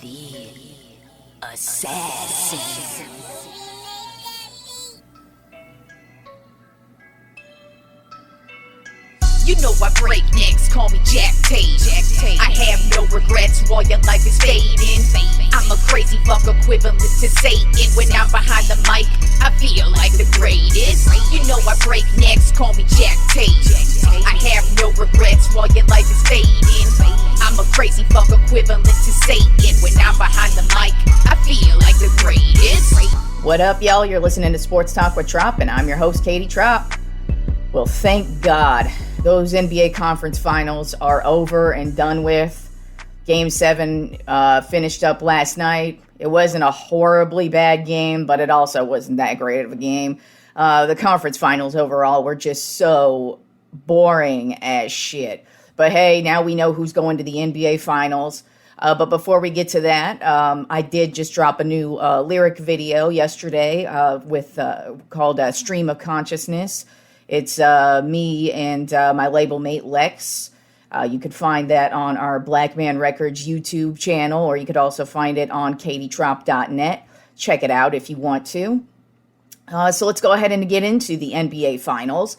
The Assassin. You know I break necks, call me Jack Tate. I have no regrets while your life is fading. I'm a crazy fuck equivalent to Satan. When I'm behind the mic, I feel like the greatest. You know I break necks, call me Jack Tate. I have no regrets while your life is fading. I'm a crazy fuck equivalent to Satan. When I'm behind the mic, I feel like the greatest. What up, y'all? You're listening to Sports Talk with Tropp, and I'm your host, Katie Tropp. Well, thank God those NBA conference finals are over and done with. Game 7 finished up last night. It wasn't a horribly bad game, but it also wasn't that great of a game. The conference finals overall were just so boring as shit. But hey, now we know who's going to the NBA finals. But before we get to that, I did just drop a new lyric video yesterday called Stream of Consciousness. It's me and my label mate Lex. You could find that on our Black Man Records YouTube channel, or you could also find it on katietrop.net. Check it out if you want to. So let's go ahead and get into the NBA Finals.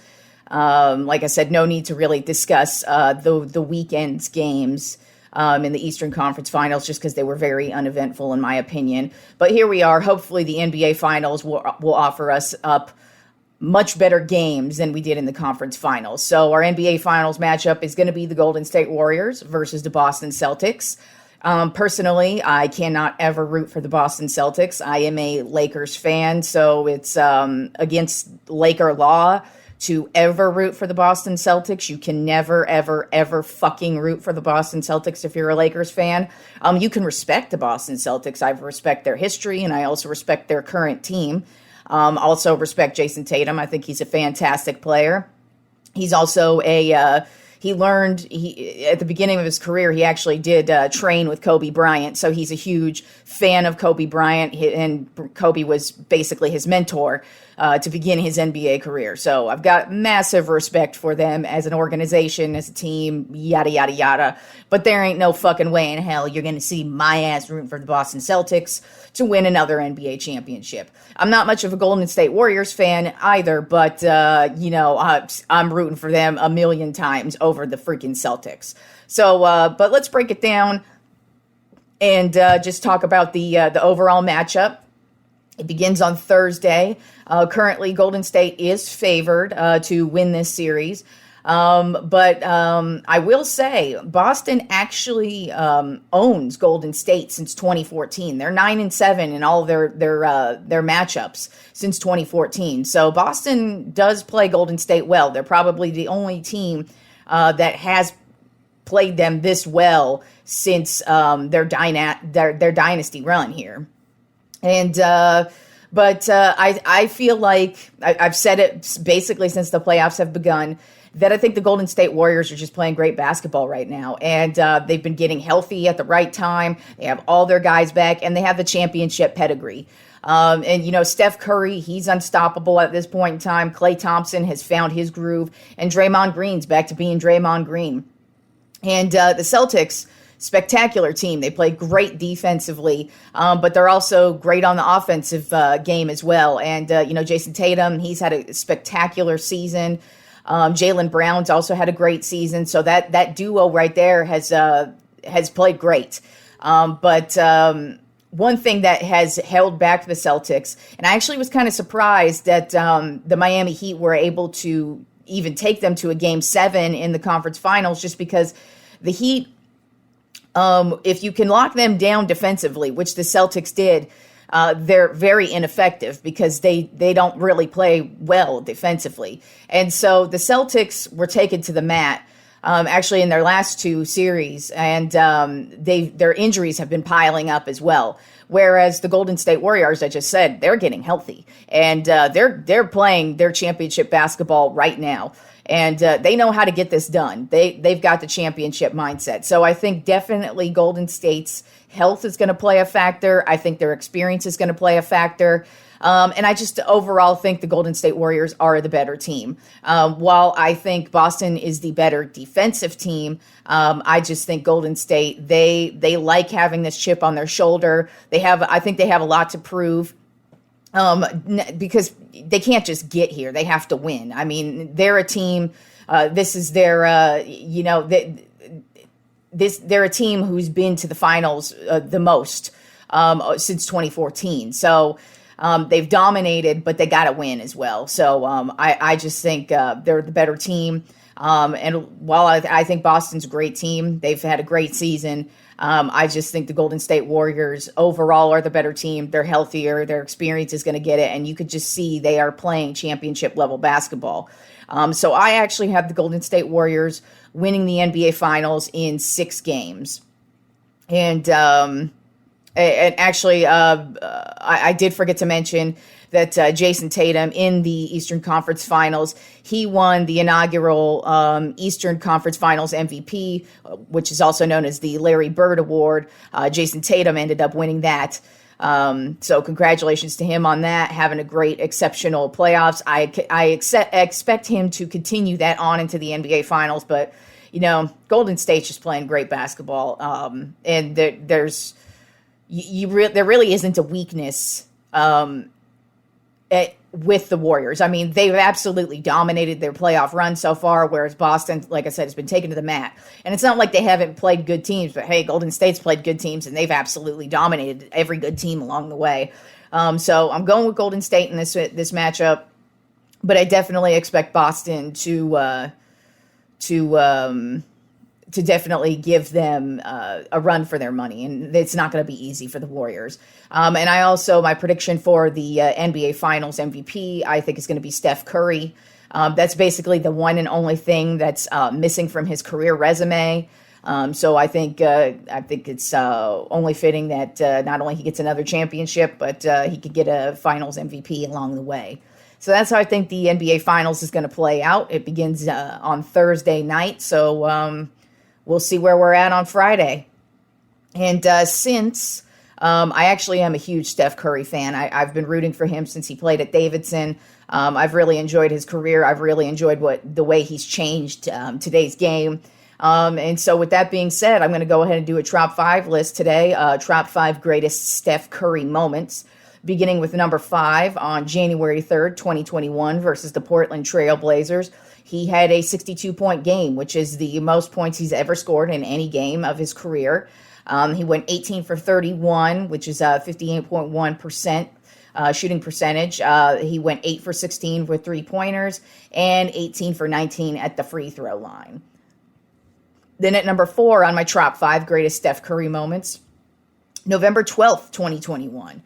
Like I said, no need to really discuss the weekend's games in the Eastern Conference Finals, just because they were very uneventful in my opinion. But here we are. Hopefully the NBA Finals will offer us up much better games than we did in the conference finals. So our NBA Finals matchup is going to be the Golden State Warriors versus the Boston Celtics. Personally, I cannot ever root for the Boston Celtics. I am a Lakers fan, so it's against Laker law to ever root for the Boston Celtics. You can never, ever, ever fucking root for the Boston Celtics if you're a Lakers fan. You can respect the Boston Celtics. I respect their history, and I also respect their current team. Also respect Jason Tatum. I think he's a fantastic player. He's also at the beginning of his career, he actually did train with Kobe Bryant. So he's a huge fan of Kobe Bryant, and Kobe was basically his mentor to begin his NBA career. So I've got massive respect for them as an organization, as a team, yada, yada, yada. But there ain't no fucking way in hell you're going to see my ass rooting for the Boston Celtics to win another NBA championship. I'm not much of a Golden State Warriors fan either, but, I'm rooting for them a million times over the freaking Celtics. So, but let's break it down and just talk about the overall matchup. It begins on Thursday. Currently, Golden State is favored to win this series. But I will say Boston actually owns Golden State since 2014. They're 9-7 in all of their matchups since 2014. So Boston does play Golden State well. They're probably the only team that has played them this well since their dynasty run here. And I feel like I've said it basically since the playoffs have begun, that I think the Golden State Warriors are just playing great basketball right now. And they've been getting healthy at the right time. They have all their guys back, and they have the championship pedigree. Steph Curry, he's unstoppable at this point in time. Klay Thompson has found his groove. And Draymond Green's back to being Draymond Green. And the Celtics, spectacular team. They play great defensively, but they're also great on the offensive game as well. And, Jason Tatum, he's had a spectacular season. Jaylen Brown's also had a great season. So that duo right there has played great. But one thing that has held back the Celtics, and I actually was kind of surprised that the Miami Heat were able to even take them to a Game 7 in the conference finals, just because the Heat, if you can lock them down defensively, which the Celtics did, they're very ineffective because they don't really play well defensively. And so the Celtics were taken to the mat actually in their last two series, and their injuries have been piling up as well. Whereas the Golden State Warriors, I just said, they're getting healthy, and they're playing their championship basketball right now. And they know how to get this done. They've got the championship mindset. So I think definitely Golden State's health is going to play a factor. I think their experience is going to play a factor. And I just overall think the Golden State Warriors are the better team. While I think Boston is the better defensive team, I just think Golden State, they like having this chip on their shoulder. I think they have a lot to prove. Because they can't just get here. They have to win. I mean, they're a team. This is their, they're a team who's been to the finals the most since 2014. So they've dominated, but they got to win as well. So I just think they're the better team. And while I think Boston's a great team, they've had a great season. I just think the Golden State Warriors overall are the better team. They're healthier. Their experience is going to get it. And you could just see they are playing championship level basketball. So I actually have the Golden State Warriors winning the NBA Finals in 6 games. And actually, I did forget to mention that Jason Tatum in the Eastern Conference Finals, he won the inaugural Eastern Conference Finals MVP, which is also known as the Larry Bird Award. Jason Tatum ended up winning that. So congratulations to him on that, having a great, exceptional playoffs. I expect him to continue that on into the NBA Finals, but, Golden State's just playing great basketball. And there really isn't a weakness with the Warriors. I mean, they've absolutely dominated their playoff run so far, whereas Boston, like I said, has been taken to the mat. And it's not like they haven't played good teams, but hey, Golden State's played good teams, and they've absolutely dominated every good team along the way. So I'm going with Golden State in this matchup, but I definitely expect Boston to definitely give them a run for their money. And it's not going to be easy for the Warriors. And I also, my prediction for the NBA Finals MVP, I think is going to be Steph Curry. That's basically the one and only thing that's missing from his career resume. So I think it's only fitting that not only he gets another championship, but he could get a Finals MVP along the way. So that's how I think the NBA Finals is going to play out. It begins on Thursday night. So we'll see where we're at on Friday. And since I actually am a huge Steph Curry fan, I've been rooting for him since he played at Davidson. I've really enjoyed his career. I've really enjoyed the way he's changed today's game. And so with that being said, I'm going to go ahead and do a Tropp 5 list today. Tropp 5 Greatest Steph Curry Moments, beginning with number 5 on January 3rd, 2021 versus the Portland Trail Blazers. He had a 62-point game, which is the most points he's ever scored in any game of his career. He went 18 for 31, which is 58.1% shooting percentage. He went 8 for 16 with 3-pointers and 18 for 19 at the free throw line. Then at number 4 on my Tropp 5 Greatest Steph Curry Moments, November 12th, 2021.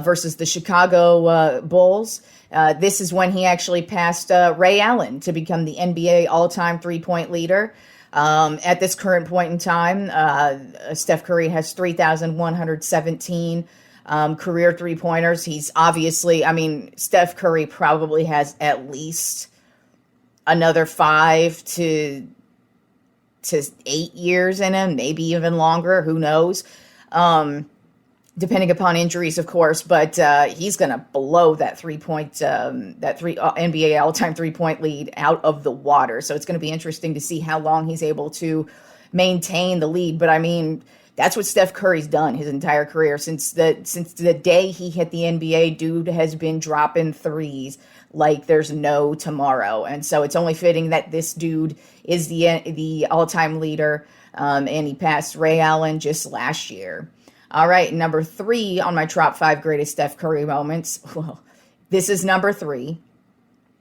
Versus the Chicago Bulls. This is when he actually passed Ray Allen to become the NBA all-time three-point leader. At this current point in time, Steph Curry has 3,117 career three-pointers. He's obviously, Steph Curry probably has at least another 5 to 8 years in him, maybe even longer, who knows. Depending upon injuries, of course, but he's going to blow that NBA all-time three-point lead out of the water. So it's going to be interesting to see how long he's able to maintain the lead. But that's what Steph Curry's done his entire career since the day he hit the NBA. Dude has been dropping threes like there's no tomorrow, and so it's only fitting that this dude is the all-time leader, and he passed Ray Allen just last year. All right, number 3 on my Tropp 5 Greatest Steph Curry Moments. Well, this is number 3.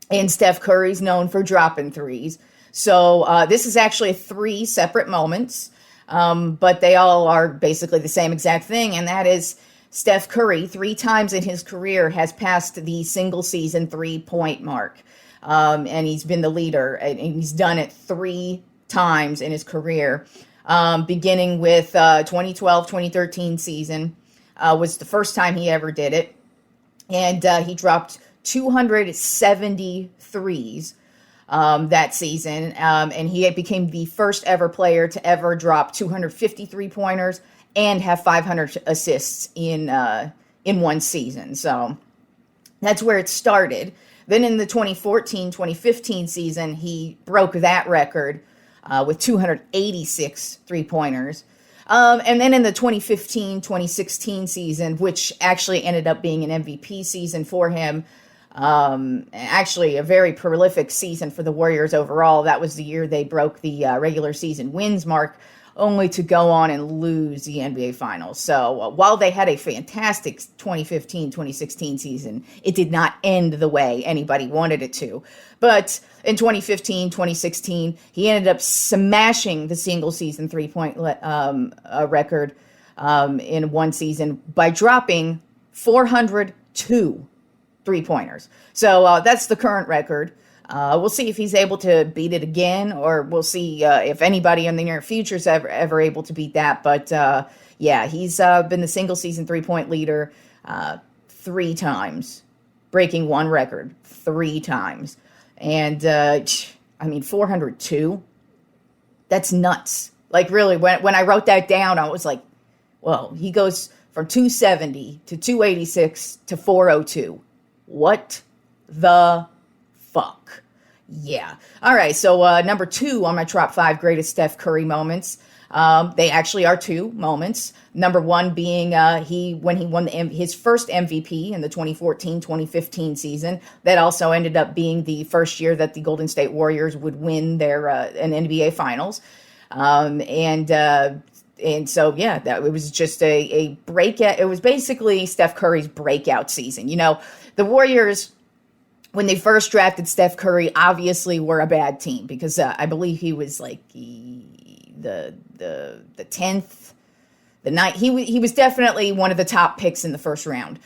And Steph Curry's known for dropping threes. So this is actually 3 separate moments, but they all are basically the same exact thing. And that is Steph Curry 3 times in his career has passed the single season 3-point mark. And he's been the leader, and he's done it 3 times in his career. Beginning with 2012-2013 season was the first time he ever did it. And he dropped 270 threes that season. And he became the first ever player to ever drop 253 pointers and have 500 assists in one season. So That's where it started. Then in the 2014-2015 season, he broke that record with 286 three-pointers. And then in the 2015-2016 season, which actually ended up being an MVP season for him, actually a very prolific season for the Warriors overall. That was the year they broke the regular season wins mark, only to go on and lose the NBA Finals. So while they had a fantastic 2015-2016 season, it did not end the way anybody wanted it to. But in 2015-2016, he ended up smashing the single-season three-point record in one season by dropping 402 three-pointers. So that's the current record. We'll see if he's able to beat it again, or we'll see if anybody in the near future is ever able to beat that. But yeah, he's been the single season three-point leader 3 times, breaking one record 3 times. And I mean, 402, that's nuts. Like really, when I wrote that down, I was like, well, he goes from 270 to 286 to 402. What the fuck? Yeah. All right. So number 2 on my top 5 greatest Steph Curry moments. They actually are 2 moments. Number 1 being when he won his first MVP in the 2014-2015 season. That also ended up being the first year that the Golden State Warriors would win their an NBA Finals. And so, yeah, it was just a breakout. It was basically Steph Curry's breakout season. You know, the Warriors, when they first drafted Steph Curry, obviously were a bad team because I believe he was like the 10th, the 9th. He was definitely one of the top picks in the first round.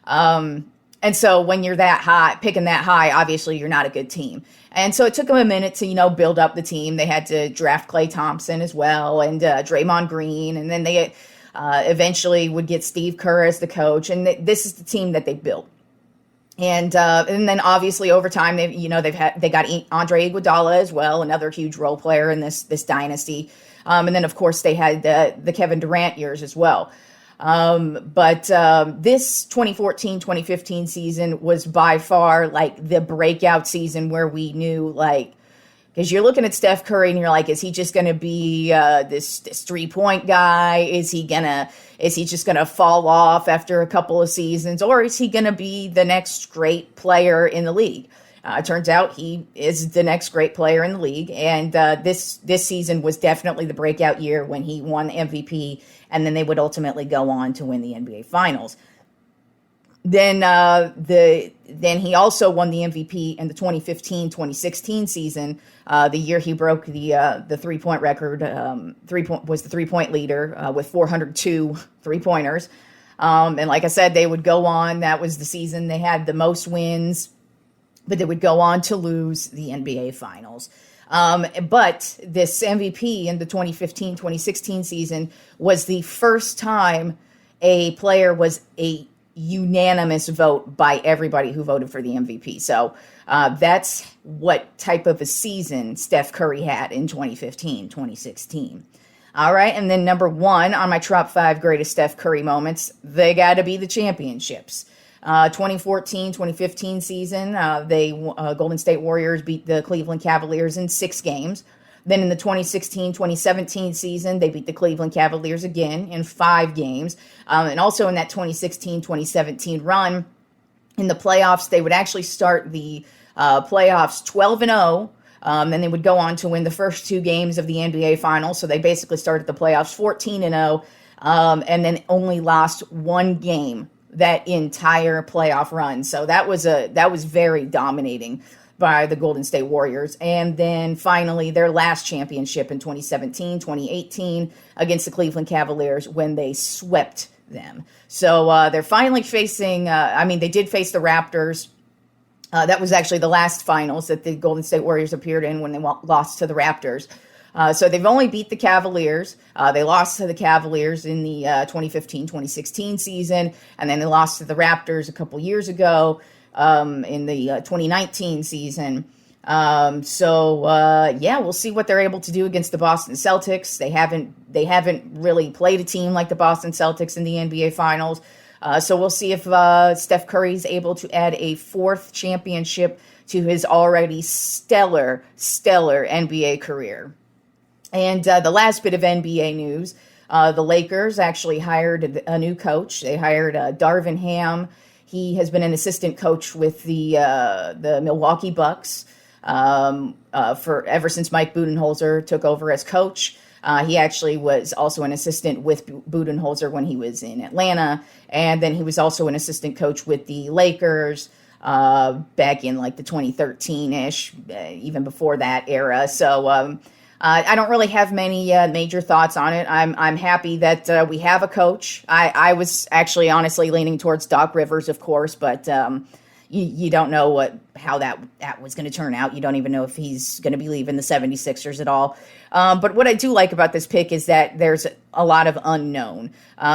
And so when you're that high, picking that high, obviously you're not a good team. And so it took them a minute to, build up the team. They had to draft Klay Thompson as well and Draymond Green. And then they eventually would get Steve Kerr as the coach. And this is the team that they built. And then obviously over time they got Andre Iguodala as well, another huge role player in this dynasty. And then of course they had the Kevin Durant years as well. But this 2014-2015 season was by far like the breakout season where we knew, like, because you're looking at Steph Curry and you're like, is he just going to be this 3-point guy? Is he just going to fall off after a couple of seasons? Or is he going to be the next great player in the league? It turns out he is the next great player in the league. And this season was definitely the breakout year when he won MVP. And then they would ultimately go on to win the NBA Finals. Then he also won the MVP in the 2015-2016 season, the year he broke the 3-point record. Was the 3-point leader with 402 three-pointers. And like I said, they would go on. That was the season they had the most wins, but they would go on to lose the NBA Finals. But this MVP in the 2015-2016 season was the first time a player was a unanimous vote by everybody who voted for the MVP. So that's what type of a season Steph Curry had in 2015-2016. All right, and then number 1 on my top 5 greatest Steph Curry moments, they got to be the championships. 2014-2015 season, Golden State Warriors beat the Cleveland Cavaliers in 6 games. Then in the 2016-2017 season, they beat the Cleveland Cavaliers again in 5 games. And also in that 2016-2017 run, in the playoffs, they would actually start the playoffs 12-0. Then they would go on to win the first 2 games of the NBA Finals. So they basically started the playoffs 14-0, and then only lost 1 game that entire playoff run. So that was very dominating by the Golden State Warriors. And then finally their last championship in 2017-2018 against the Cleveland Cavaliers when they swept them. So they're finally facing, they did face the Raptors. That was actually the last finals that the Golden State Warriors appeared in when they lost to the Raptors. So they've only beat the Cavaliers. They lost to the Cavaliers in the 2015-2016 season, and then they lost to the Raptors a couple years ago in the 2019 season. We'll see what they're able to do against the Boston Celtics. They haven't really played a team like the Boston Celtics in the NBA Finals. So we'll see if Steph Curry's able to add a fourth championship to his already stellar NBA career. And the last bit of NBA news, the Lakers actually hired a new coach. They hired Darvin Ham. He has been an assistant coach with the Milwaukee Bucks for ever since Mike Budenholzer took over as coach. He actually was also an assistant with Budenholzer when he was in Atlanta, and then he was also an assistant coach with the Lakers back in like the 2013-ish, even before that era. So I don't really have many major thoughts on it. I'm happy that we have a coach. I was actually honestly leaning towards Doc Rivers, of course, but you don't know how that was going to turn out. You don't even know if he's going to be leaving the 76ers at all. But what I do like about this pick is that there's a lot of unknown,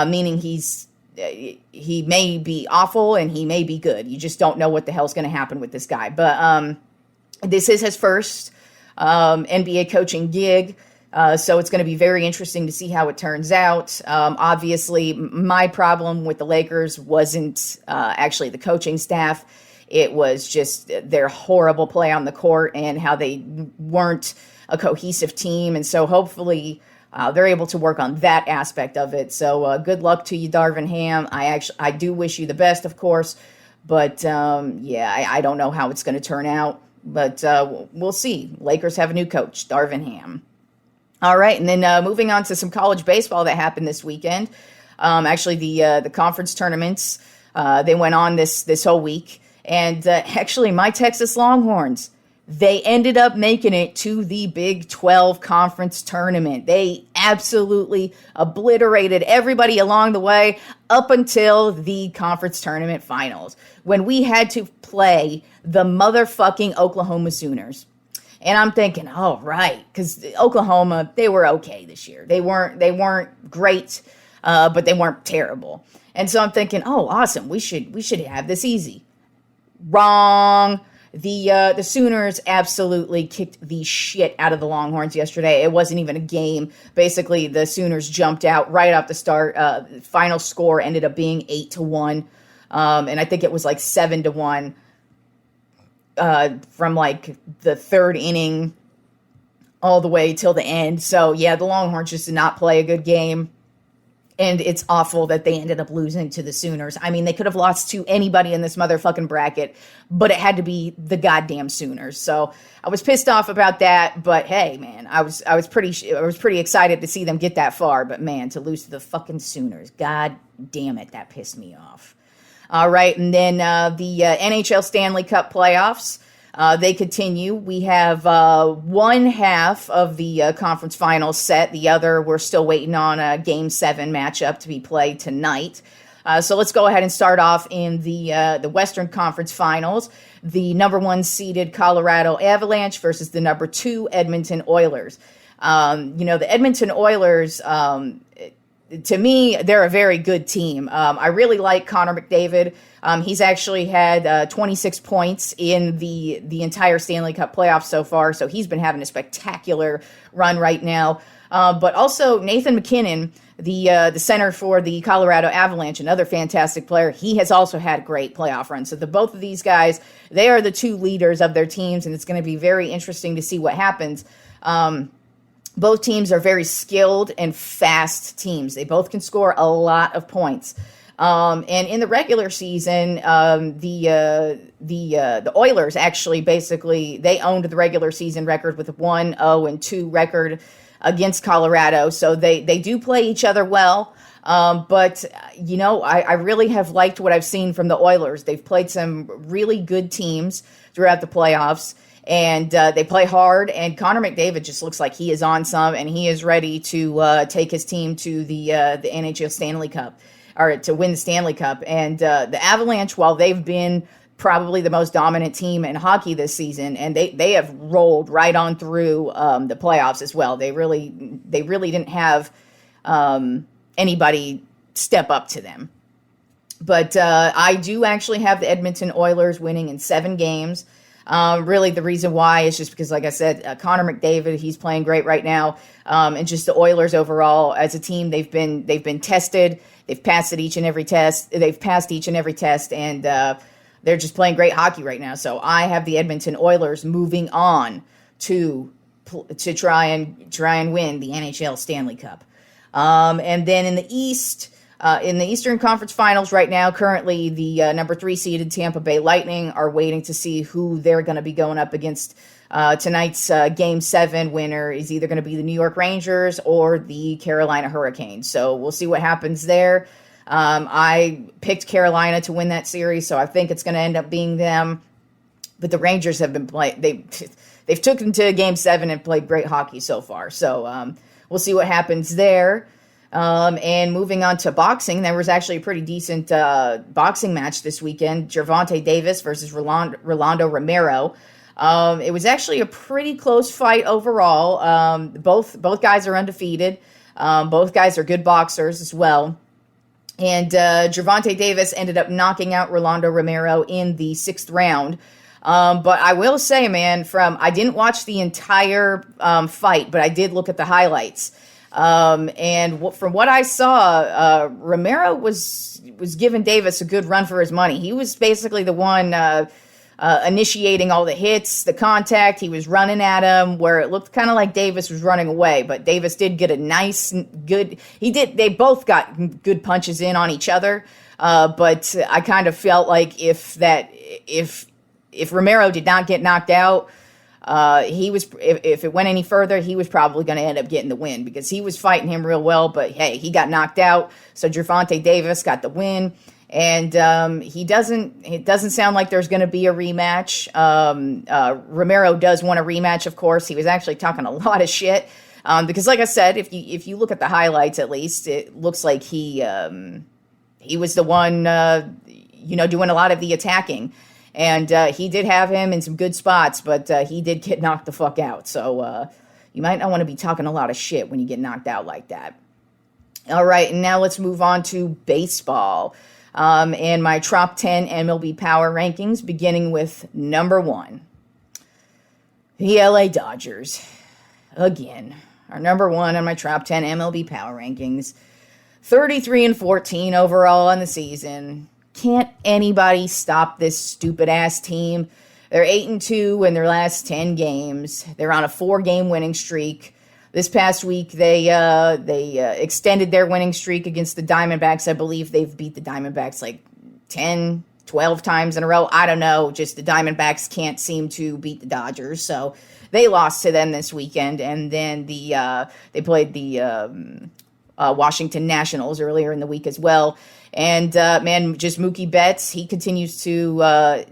meaning he may be awful and he may be good. You just don't know what the hell's going to happen with this guy. But this is his first NBA coaching gig. So it's going to be very interesting to see how it turns out. Obviously, my problem with the Lakers wasn't actually the coaching staff. It was just their horrible play on the court and how they weren't a cohesive team. And so hopefully they're able to work on that aspect of it. So good luck to you, Darvin Ham. I do wish you the best, of course. But I don't know how it's going to turn out. But we'll see. Lakers have a new coach, Darvin Ham. All right, and then moving on to some college baseball that happened this weekend. Actually, the conference tournaments, they went on this whole week. And actually, my Texas Longhorns, they ended up making it to the Big 12 conference tournament. They absolutely obliterated everybody along the way up until the conference tournament finals, when we had to play the motherfucking Oklahoma Sooners. And I'm thinking, all right, because Oklahoma, they were okay this year. They weren't great, but they weren't terrible. And so I'm thinking, oh, awesome, we should have this easy. Wrong. The Sooners absolutely kicked the shit out of the Longhorns yesterday. It wasn't even a game. Basically, the Sooners jumped out right off the start. Final score ended up being 8-1, and I think it was like 7-1. From like the third inning all the way till the end. So yeah, the Longhorns just did not play a good game. And it's awful that they ended up losing to the Sooners. I mean, they could have lost to anybody in this motherfucking bracket, but it had to be the goddamn Sooners. So I was pissed off about that, but hey, man, I was pretty excited to see them get that far. But man, to lose to the fucking Sooners, god damn it, that pissed me off. All right, and then the NHL Stanley Cup Playoffs, they continue. We have one half of the conference finals set. The other, we're still waiting on a Game 7 matchup to be played tonight. So let's go ahead and start off in the Western Conference Finals. The number 1 seeded Colorado Avalanche versus the number 2 Edmonton Oilers. The Edmonton Oilers... to me, they're a very good team. I really like Connor McDavid. He's actually had 26 points in the entire Stanley Cup playoffs so far, so he's been having a spectacular run right now. But also Nathan MacKinnon, the center for the Colorado Avalanche, another fantastic player. He has also had a great playoff run. So both of these guys, they are the two leaders of their teams, and it's going to be very interesting to see what happens. Both teams are very skilled and fast teams. They both can score a lot of points. And in the regular season, the Oilers actually basically, they owned the regular season record with a 1-0-2 record against Colorado. So they do play each other well. But I really have liked what I've seen from the Oilers. They've played some really good teams throughout the playoffs. And they play hard, and Connor McDavid just looks like he is on some, and he is ready to take his team to the NHL Stanley Cup, or to win the Stanley Cup. And the Avalanche, while they've been probably the most dominant team in hockey this season, and they have rolled right on through the playoffs as well. They really didn't have anybody step up to them. But I do actually have the Edmonton Oilers winning in 7 games. Really, the reason why is just because, like I said, Connor McDavid, he's playing great right now, and just the Oilers overall as a team, they've been tested, they've passed each and every test, and they're just playing great hockey right now. So I have the Edmonton Oilers moving on to try and win the NHL Stanley Cup, and then in the East. In the Eastern Conference Finals right now, currently the number 3 seeded Tampa Bay Lightning are waiting to see who they're going to be going up against. Tonight's Game 7 winner is either going to be the New York Rangers or the Carolina Hurricanes. So we'll see what happens there. I picked Carolina to win that series, so I think it's going to end up being them. But the Rangers have been playing. They've taken to Game 7 and played great hockey so far. So we'll see what happens there. And moving on to boxing, there was actually a pretty decent boxing match this weekend. Gervonta Davis versus Rolando Romero. It was actually a pretty close fight overall. Both guys are undefeated. Both guys are good boxers as well. And Gervonta Davis ended up knocking out Rolando Romero in the 6th round. But I will say, man, I didn't watch the entire fight, but I did look at the highlights. And from what I saw, Romero was giving Davis a good run for his money. He was basically the one initiating all the hits, the contact. He was running at him where it looked kind of like Davis was running away, but Davis did get they both got good punches in on each other. But I kind of felt like if Romero did not get knocked out, if it went any further, he was probably going to end up getting the win because he was fighting him real well. But hey, he got knocked out, so Gervonta Davis got the win, and it doesn't sound like there's going to be a rematch. Romero does want a rematch, of course. He was actually talking a lot of shit because, like I said, if you look at the highlights, at least it looks like he was the one doing a lot of the attacking. And he did have him in some good spots, but he did get knocked the fuck out. So you might not want to be talking a lot of shit when you get knocked out like that. All right, and now let's move on to baseball. And my top 10 MLB Power Rankings, beginning with number 1. The LA Dodgers, again, are number 1 on my top 10 MLB Power Rankings. 33-14 overall on the season. Can't anybody stop this stupid-ass team? They're 8-2 in their last 10 games. They're on a 4-game winning streak. This past week, they extended their winning streak against the Diamondbacks. I believe they've beat the Diamondbacks like 10, 12 times in a row. I don't know. Just the Diamondbacks can't seem to beat the Dodgers. So they lost to them this weekend. And then they played the Washington Nationals earlier in the week as well. And, just Mookie Betts, he continues to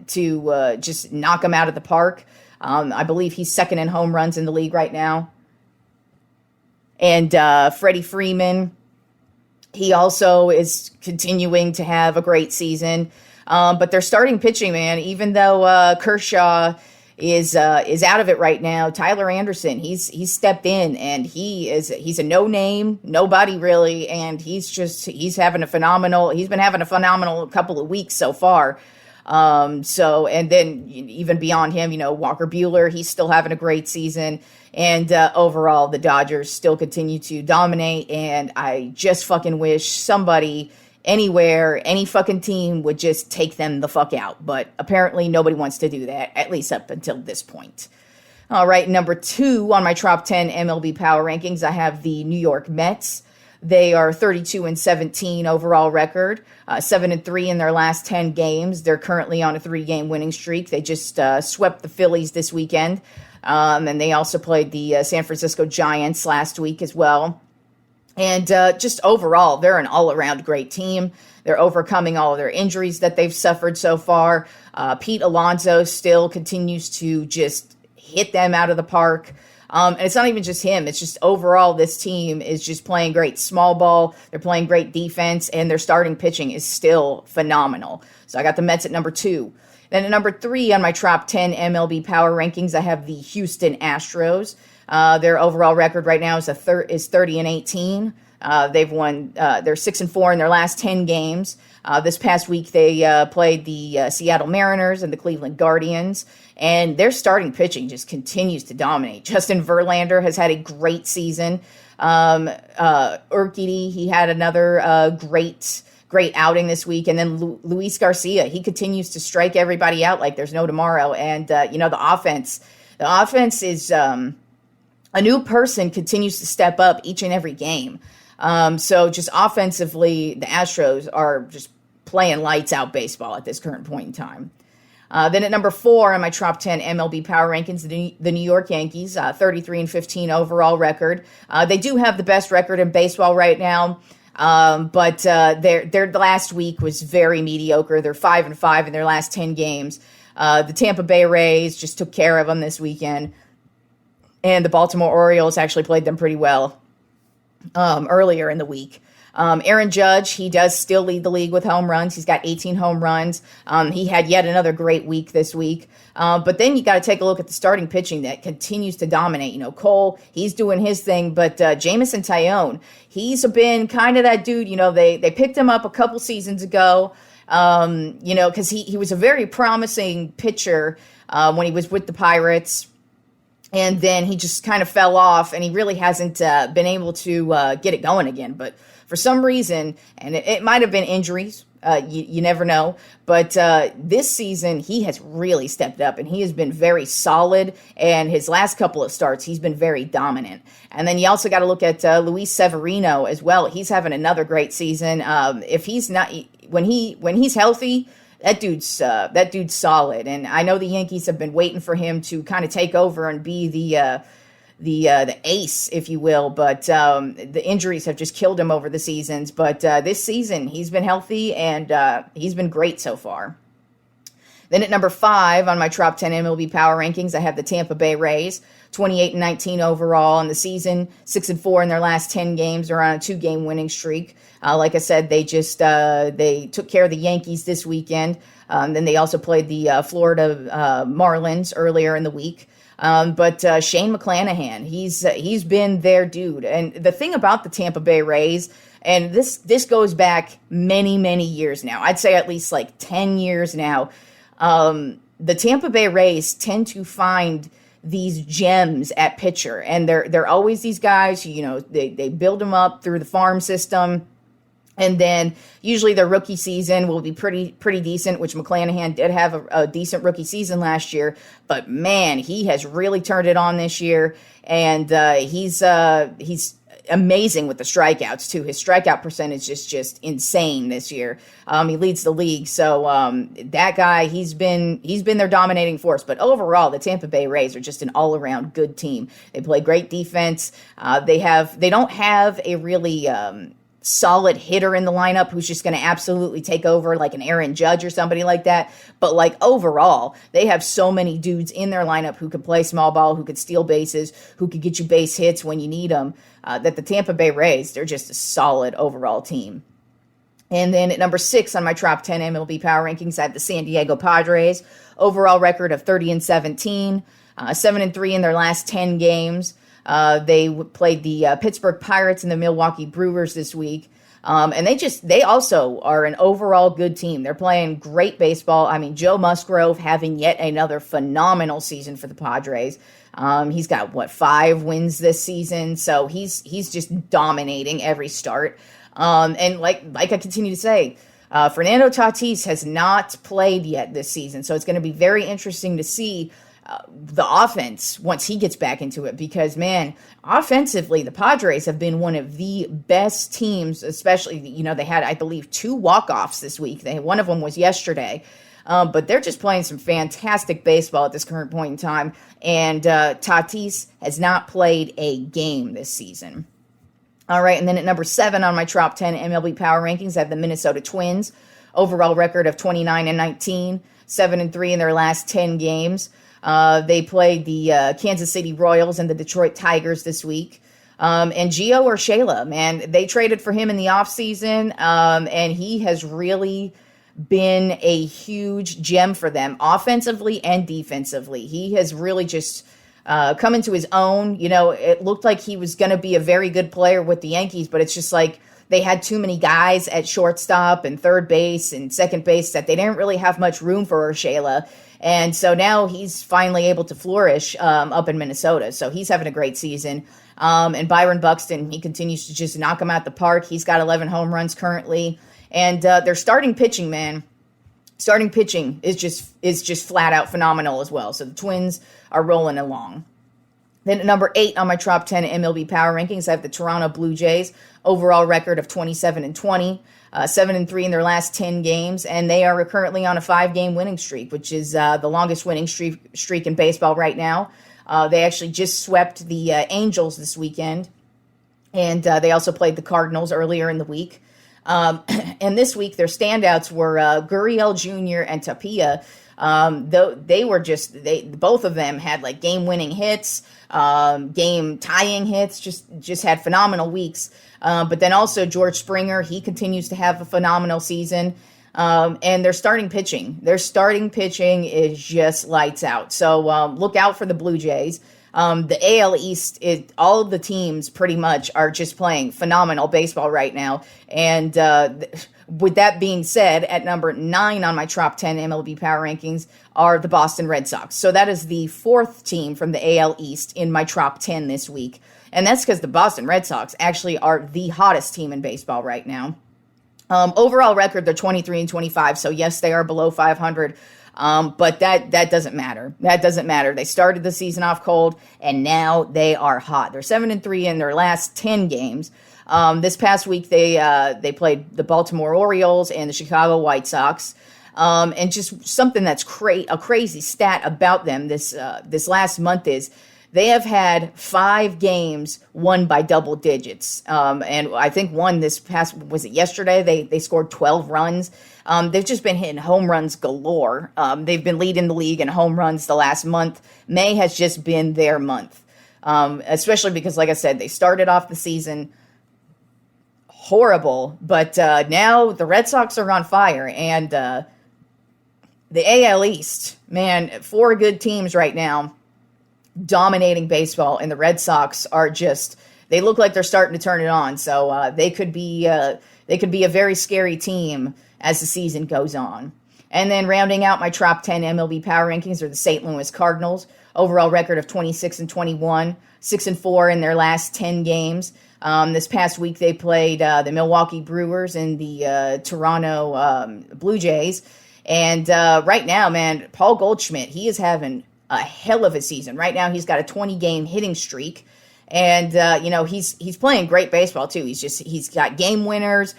just knock him out of the park. I believe he's second in home runs in the league right now. And Freddie Freeman, he also is continuing to have a great season. But they're starting pitching, man, even though Kershaw is out of it right now. Tyler Anderson, he's stepped in, and he's a no-name, nobody really, and he's been having a phenomenal couple of weeks so far. And then even beyond him, Walker Buehler, he's still having a great season, and overall the Dodgers still continue to dominate, and I just fucking wish somebody anywhere, any fucking team would just take them the fuck out. But apparently nobody wants to do that, at least up until this point. All right, number 2 on my top 10 MLB Power Rankings, I have the New York Mets. They are 32-17 overall record, 7-3 in their last 10 games. They're currently on a 3-game winning streak. They just swept the Phillies this weekend. And they also played the San Francisco Giants last week as well. And just overall, they're an all-around great team. They're overcoming all of their injuries that they've suffered so far. Pete Alonso still continues to just hit them out of the park. And it's not even just him. It's just overall this team is just playing great small ball. They're playing great defense, and their starting pitching is still phenomenal. So I got the Mets at number 2. Then at number 3 on my top 10 MLB Power Rankings, I have the Houston Astros. Their overall record right now is 30-18. They've won. They're 6-4 in their last 10 games. This past week, they played the Seattle Mariners and the Cleveland Guardians, and their starting pitching just continues to dominate. Justin Verlander has had a great season. Urquidy, he had another great outing this week. And then Luis Garcia, he continues to strike everybody out like there's no tomorrow. And, the offense is a new person continues to step up each and every game. So just offensively, the Astros are just playing lights out baseball at this current point in time. Then at number 4 on my top 10 MLB Power Rankings, the New York Yankees, 33-15 overall record. They do have the best record in baseball right now, but their last week was very mediocre. They're 5-5 in their last 10 games. The Tampa Bay Rays just took care of them this weekend, and the Baltimore Orioles actually played them pretty well earlier in the week. Aaron Judge, he does still lead the league with home runs. He's got 18 home runs. He had yet another great week this week. But then you got to take a look at the starting pitching that continues to dominate. Cole, he's doing his thing, but Jameson Taillon, he's been kind of that dude. They picked him up a couple seasons ago, because he was a very promising pitcher when he was with the Pirates. And then he just kind of fell off, and he really hasn't been able to get it going again. But for some reason, and it might have been injuries, you never know, but this season he has really stepped up, and he has been very solid, and his last couple of starts, he's been very dominant. And then you also got to look at Luis Severino as well. He's having another great season. If he's not, when he's healthy, that dude's solid. And I know the Yankees have been waiting for him to kind of take over and be the ace, if you will, but the injuries have just killed him over the seasons. But this season, he's been healthy, and he's been great so far. Then at number 5 on my top 10 MLB Power Rankings, I have the Tampa Bay Rays, 28-19 overall in the season, 6-4 in their last 10 games. They're on a 2-game winning streak. Like I said, they took care of the Yankees this weekend. Then they also played the Florida Marlins earlier in the week. But Shane McClanahan, he's been their dude. And the thing about the Tampa Bay Rays, and this goes back many, many years now. I'd say at least like 10 years now. The Tampa Bay Rays tend to find these gems at pitcher, and they're always these guys who, they build them up through the farm system. And then usually their rookie season will be pretty decent, which McClanahan did have a decent rookie season last year. But man, he has really turned it on this year, and he's amazing with the strikeouts too. His strikeout percentage is just insane this year. He leads the league, so that guy he's been their dominating force. But overall, the Tampa Bay Rays are just an all around good team. They play great defense. They don't have a really solid hitter in the lineup who's just going to absolutely take over like an Aaron Judge or somebody like that. But like overall, they have so many dudes in their lineup who could play small ball, who could steal bases, who could get you base hits when you need them, that the Tampa Bay Rays, they're just a solid overall team. And then at number 6 on my top 10 MLB Power Rankings, I have the San Diego Padres, overall record of 30-17, 7-3 in their last 10 games. They played the Pittsburgh Pirates and the Milwaukee Brewers this week. And they also are an overall good team. They're playing great baseball. I mean, Joe Musgrove having yet another phenomenal season for the Padres. He's got 5 wins this season. So he's just dominating every start. And like I continue to say, Fernando Tatis has not played yet this season. So it's going to be very interesting to see the offense once he gets back into it, because man, offensively, the Padres have been one of the best teams, especially, they had, I believe, 2 walk-offs this week. One of them was yesterday, but they're just playing some fantastic baseball at this current point in time, and Tatis has not played a game this season. All right, and then at number 7 on my top 10 MLB Power Rankings, I have the Minnesota Twins, overall record of 29-19, 7-3 in their last 10 games. They played the Kansas City Royals and the Detroit Tigers this week. And Gio Urshela, man, they traded for him in the offseason, and he has really been a huge gem for them offensively and defensively. He has really just come into his own. It looked like he was going to be a very good player with the Yankees, but it's just like they had too many guys at shortstop and third base and second base that they didn't really have much room for Urshela. And so now he's finally able to flourish up in Minnesota. So he's having a great season. And Byron Buxton, he continues to just knock him out the park. He's got 11 home runs currently. And their starting pitching, man, starting pitching is just flat out phenomenal as well. So the Twins are rolling along. Then at number 8 on my top 10 MLB Power Rankings, I have the Toronto Blue Jays, overall record of 27-20, 7-3 in their last 10 games, and they are currently on a 5-game winning streak, which is the longest winning streak in baseball right now. They actually just swept the Angels this weekend, and they also played the Cardinals earlier in the week. And this week, their standouts were Gurriel Jr. and Tapia. Both of them had like game-winning hits, game-tying hits, just had phenomenal weeks. But then also George Springer, he continues to have a phenomenal season. And their starting pitching is just lights out. So look out for the Blue Jays. The AL East, all of the teams pretty much are just playing phenomenal baseball right now. And with that being said, at number 9 on my top 10 MLB Power Rankings are the Boston Red Sox. So that is the 4th team from the AL East in my top 10 this week. And that's because the Boston Red Sox actually are the hottest team in baseball right now. Overall record, they're 23-25. So yes, they are below 500. But that doesn't matter. That doesn't matter. They started the season off cold, and now they are hot. They're 7-3 in their last 10 games. This past week, they played the Baltimore Orioles and the Chicago White Sox. And just something that's a crazy stat about them this last month is they have had 5 games won by double digits. And I think one this past, was it yesterday? They scored 12 runs. They've just been hitting home runs galore. They've been leading the league in home runs the last month. May has just been their month, especially because, like I said, they started off the season horrible, but now the Red Sox are on fire. And the AL East, man, 4 good teams right now dominating baseball, and the Red Sox are they look like they're starting to turn it on. So they could be a very scary team as the season goes on. And then rounding out my top 10 MLB Power Rankings are the St. Louis Cardinals, overall record of 26-21, 6-4 in their last 10 games. This past week they played the Milwaukee Brewers and the Toronto Blue Jays. And right now, man, Paul Goldschmidt, he is having a hell of a season. Right now he's got a 20-game hitting streak. And, he's playing great baseball, too. He's got game winners.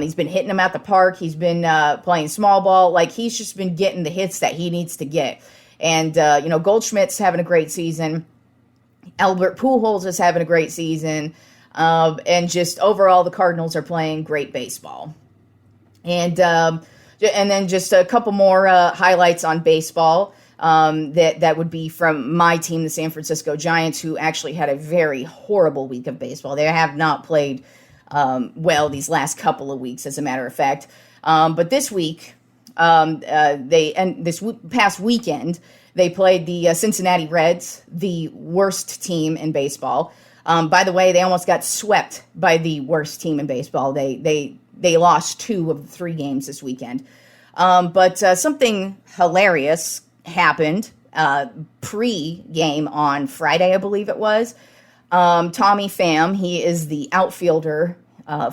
He's been hitting them out the park. He's been playing small ball. Like, he's just been getting the hits that he needs to get. And, Goldschmidt's having a great season. Albert Pujols is having a great season. And just overall, the Cardinals are playing great baseball. And then just a couple more highlights on baseball. That would be from my team, the San Francisco Giants, who actually had a very horrible week of baseball. They have not played well these last couple of weeks, as a matter of fact. But this week, past weekend, they played the Cincinnati Reds, the worst team in baseball. By the way, they almost got swept by the worst team in baseball. They lost 2 of the 3 games this weekend. But something hilarious happened pre-game on Friday, I believe it was. Tommy Pham, he is the outfielder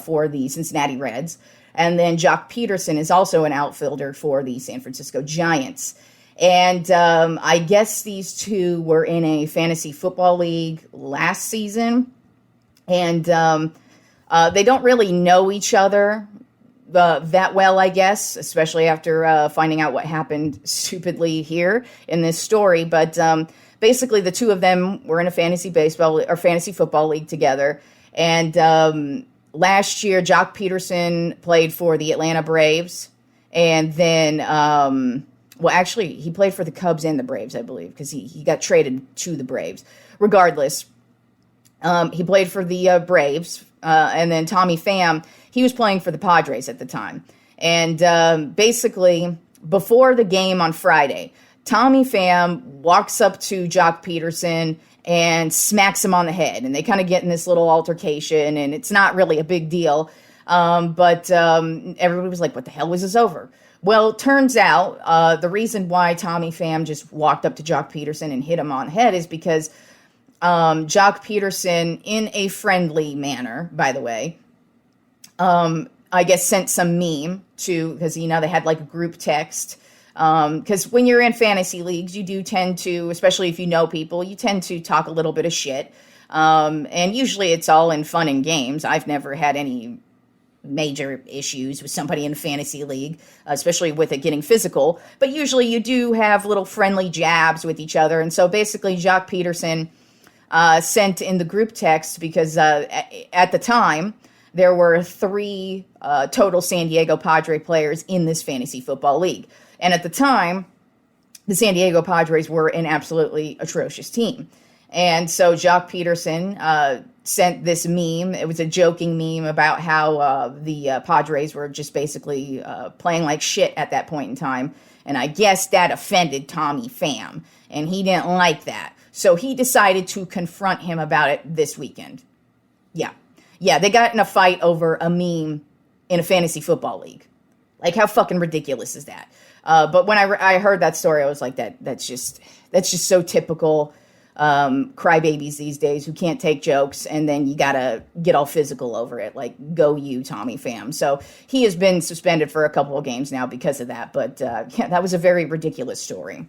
for the Cincinnati Reds. And then Jock Peterson is also an outfielder for the San Francisco Giants. And I guess these 2 were in a fantasy football league last season. And they don't really know each other that well, I guess, especially after finding out what happened stupidly here in this story. But basically, the 2 of them were in a fantasy baseball or fantasy football league together. And last year, Jock Peterson played for the Atlanta Braves. And then, he played for the Cubs and the Braves, I believe, because he got traded to the Braves. Regardless, he played for the Braves. And then Tommy Pham, he was playing for the Padres at the time. And basically, before the game on Friday, Tommy Pham walks up to Jock Peterson and smacks him on the head. And they kind of get in this little altercation, and it's not really a big deal. But everybody was like, what the hell was this over? Well, it turns out the reason why Tommy Pham just walked up to Jock Peterson and hit him on the head is because Jock Peterson, in a friendly manner, by the way, I guess sent some meme to, because, you know, they had like a group text. Because when you're in fantasy leagues, you do tend to, especially if you know people, you tend to talk a little bit of shit. And usually it's all in fun and games. I've never had any major issues with somebody in a fantasy league, especially with it getting physical. But usually you do have little friendly jabs with each other. And so basically Jock Peterson sent in the group text, because at the time, there were 3 total San Diego Padre players in this fantasy football league. And at the time, the San Diego Padres were an absolutely atrocious team. And so Jock Peterson sent this meme. It was a joking meme about how the Padres were just basically playing like shit at that point in time. And I guess that offended Tommy Pham, and he didn't like that. So he decided to confront him about it this weekend. Yeah, they got in a fight over a meme in a fantasy football league. Like, how fucking ridiculous is that? But when I heard that story, I was like, that's just so typical crybabies these days who can't take jokes, and then you gotta get all physical over it. Like, go you, Tommy Pham. So he has been suspended for a couple of games now because of that. But yeah, that was a very ridiculous story.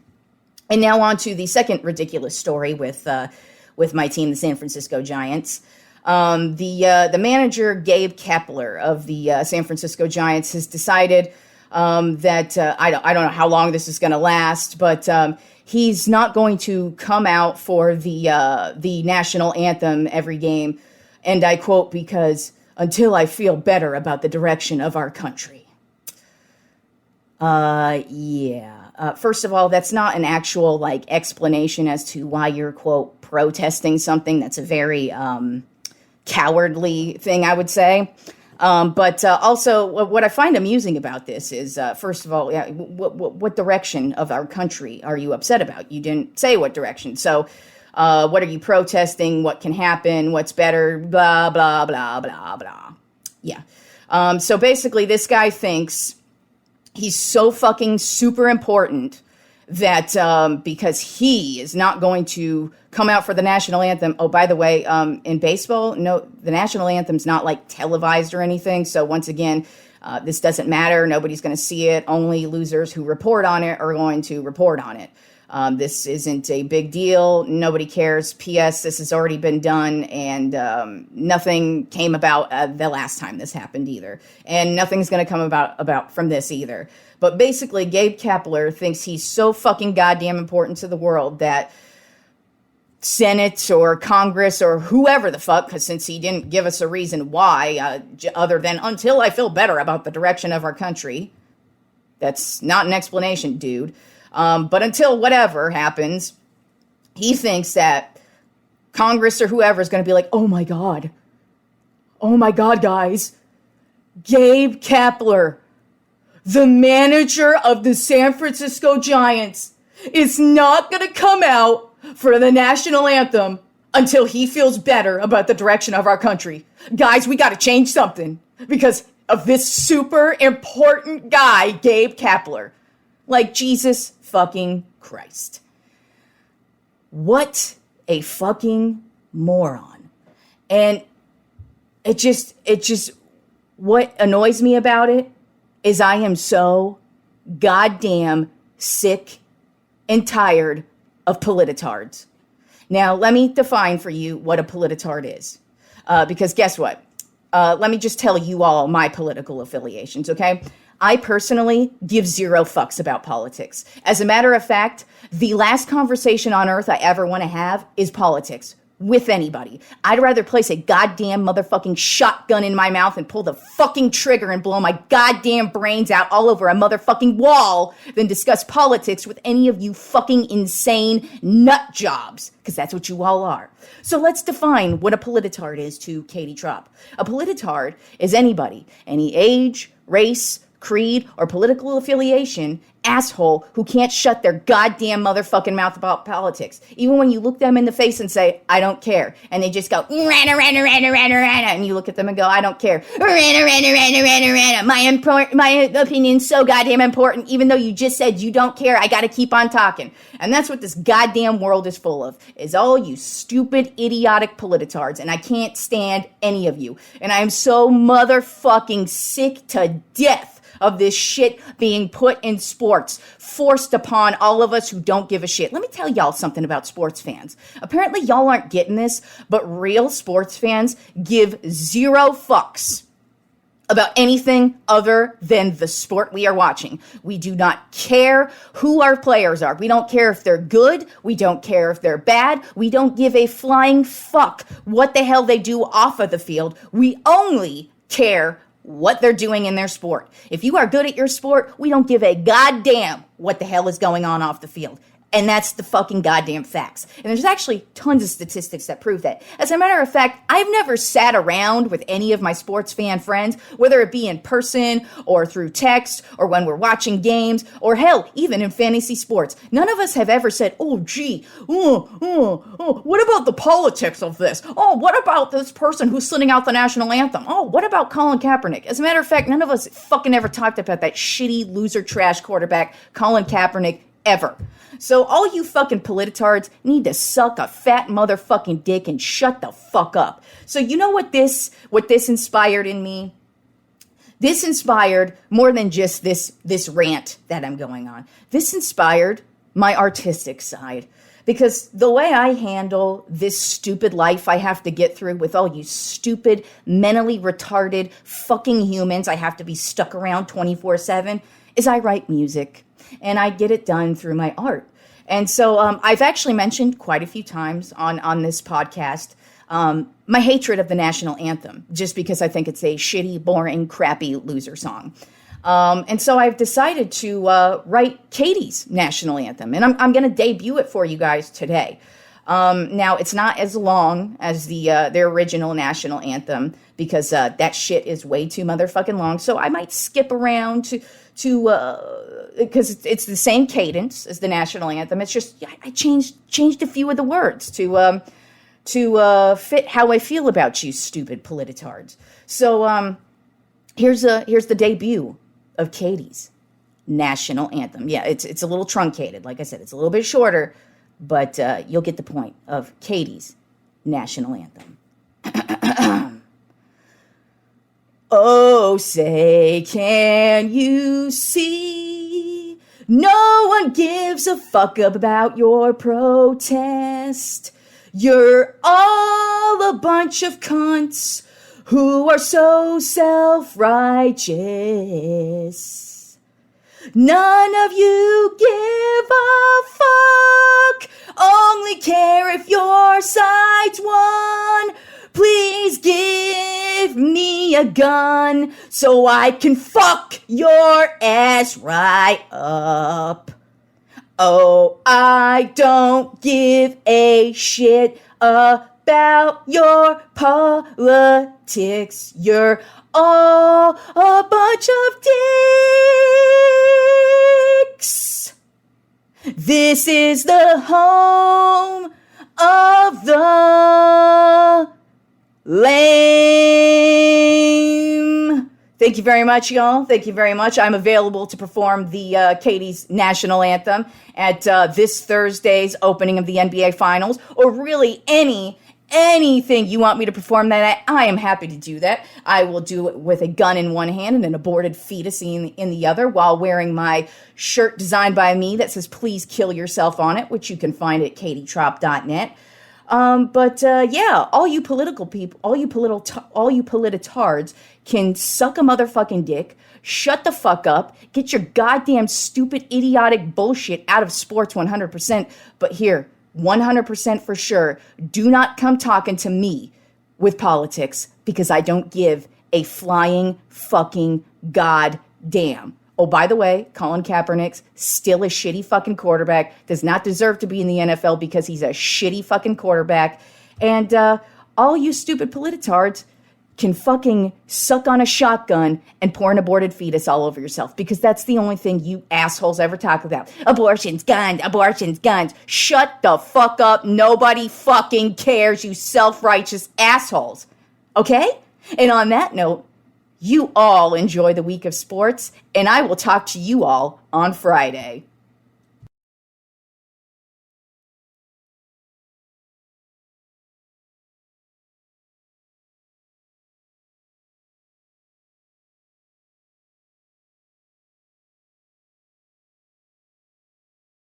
And now on to the second ridiculous story with my team, the San Francisco Giants. The manager, Gabe Kapler of the San Francisco Giants, has decided that I don't know how long this is going to last, but he's not going to come out for the National Anthem every game, and I quote, because until I feel better about the direction of our country. First of all, that's not an actual like explanation as to why you're, quote, protesting something. That's a very cowardly thing, I would say. But also, what I find amusing about this is, first of all, what direction of our country are you upset about? You didn't say what direction. So what are you protesting? What can happen? What's better? Blah, blah, blah, blah, blah. Yeah. So basically, this guy thinks he's so fucking super important that because he is not going to come out for the national anthem. Oh, by the way, in baseball, no, the national anthem's not like televised or anything. So once again, this doesn't matter. Nobody's going to see it. Only losers who report on it are going to report on it. This isn't a big deal. Nobody cares. P.S. This has already been done, and nothing came about the last time this happened either. And nothing's going to come about from this either. But basically, Gabe Kapler thinks he's so fucking goddamn important to the world that Senate or Congress or whoever the fuck, because since he didn't give us a reason why, other than until I feel better about the direction of our country. That's not an explanation, dude. But until whatever happens, he thinks that Congress or whoever is going to be like, oh my God, guys, Gabe Kapler, the manager of the San Francisco Giants, is not going to come out for the national anthem until he feels better about the direction of our country. Guys, we got to change something because of this super important guy, Gabe Kapler. Like, Jesus fucking Christ. What a fucking moron. And it just, what annoys me about it is I am so goddamn sick and tired of polititards. Now, let me define for you what a polititard is. Because guess what? Let me just tell you all my political affiliations, okay? I personally give 0 fucks about politics. As a matter of fact, the last conversation on earth I ever want to have is politics with anybody. I'd rather place a goddamn motherfucking shotgun in my mouth and pull the fucking trigger and blow my goddamn brains out all over a motherfucking wall than discuss politics with any of you fucking insane nut jobs, because that's what you all are. So let's define what a polititard is to Katie Tropp. A polititard is anybody, any age, race, creed, or political affiliation asshole who can't shut their goddamn motherfucking mouth about politics. Even when you look them in the face and say, I don't care. And they just go, rana, rana, rana, rana, rana. And you look at them and go, I don't care. Rana, rana, rana, rana, rana. My opinion's so goddamn important. Even though you just said you don't care, I got to keep on talking. And that's what this goddamn world is full of, is all you stupid, idiotic polititards. And I can't stand any of you. And I am so motherfucking sick to death of this shit being put in sports, forced upon all of us who don't give a shit. Let me tell y'all something about sports fans. Apparently y'all aren't getting this, but real sports fans give zero fucks about anything other than the sport we are watching. We do not care who our players are. We don't care if they're good. We don't care if they're bad. We don't give a flying fuck what the hell they do off of the field. We only care what they're doing in their sport. If you are good at your sport, we don't give a goddamn what the hell is going on off the field. And that's the fucking goddamn facts. And there's actually tons of statistics that prove that. As a matter of fact, I've never sat around with any of my sports fan friends, whether it be in person or through text or when we're watching games or hell, even in fantasy sports. None of us have ever said, what about the politics of this? Oh, what about this person who's singing out the national anthem? Oh, what about Colin Kaepernick? As a matter of fact, none of us fucking ever talked about that shitty loser trash quarterback, Colin Kaepernick, ever. So all you fucking polititards need to suck a fat motherfucking dick and shut the fuck up. So you know what this inspired in me? This inspired more than just this rant that I'm going on. This inspired my artistic side. Because the way I handle this stupid life I have to get through with all you stupid, mentally retarded fucking humans I have to be stuck around 24/7 is I write music. And I get it done through my art. And so I've actually mentioned quite a few times on this podcast my hatred of the National Anthem, just because I think it's a shitty, boring, crappy loser song. And so I've decided to write Katie's National Anthem, and I'm going to debut it for you guys today. Now, it's not as long as their original National Anthem, because that shit is way too motherfucking long, so I might skip around to because it's the same cadence as the National Anthem. It's just I changed a few of the words to fit how I feel about you stupid polititards. So here's the debut of Katie's National Anthem. Yeah, it's a little truncated. Like I said, it's a little bit shorter, but you'll get the point of Katie's National Anthem. Oh, say, can you see? No one gives a fuck about your protest. You're all a bunch of cunts who are so self-righteous. None of you give a fuck, only care if your side's won. Please give me a gun so I can fuck your ass right up. Oh, I don't give a shit about your politics. You're all a bunch of dicks. This is the home of the lame. Thank you very much, y'all. Thank you very much. I'm available to perform the Katie's National Anthem at this Thursday's opening of the NBA Finals, or really anything you want me to perform that I am happy to do that. I will do it with a gun in one hand and an aborted fetus in the other, while wearing my shirt designed by me that says "Please kill yourself" on it, which you can find at katietropp.net. Yeah, all you political people, all you polititards can suck a motherfucking dick, shut the fuck up, get your goddamn stupid, idiotic bullshit out of sports 100%. But here, 100% for sure, do not come talking to me with politics, because I don't give a flying fucking goddamn. Oh, by the way, Colin Kaepernick's still a shitty fucking quarterback, does not deserve to be in the NFL because he's a shitty fucking quarterback. And all you stupid polititards can fucking suck on a shotgun and pour an aborted fetus all over yourself, because that's the only thing you assholes ever talk about. Abortions, guns, abortions, guns. Shut the fuck up. Nobody fucking cares, you self-righteous assholes. Okay? And on that note, you all enjoy the week of sports, and I will talk to you all on Friday.